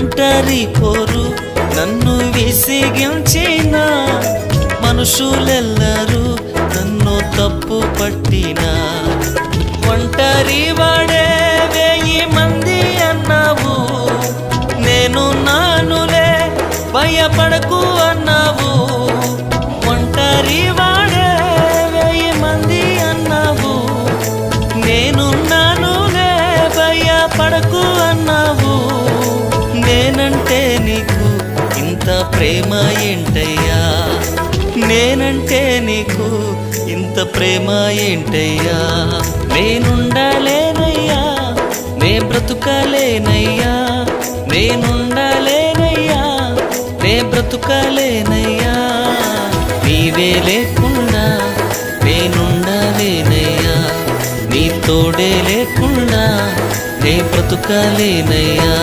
ఒంటరి పోరు నన్ను విసిగించిన మనుషులెల్లరూ నన్ను తప్పు పట్టినా ఒంటరి వాడే 1000 మంది అన్నావు నేను నానులే భయపడకు అన్నావు ఒంటరి వాడే 1000 మంది అన్నావు నేను నానులే భయపడకు అన్నావు నేనంటే నీకు ఇంత ప్రేమ ఏంటయ్యా నేనంటే నీకు ఇంత ప్రేమ ఏంటయ్యా నేనుండలేనయ్యా నే బ్రతుకలేనయ్యా నేనుండలేనయ్యా నే బ్రతుకలేనయ్యా నీవే లేకుండా నేనుండలేనయ్యా నీ తోడే లేకుండా నే బ్రతుకలేనయ్యా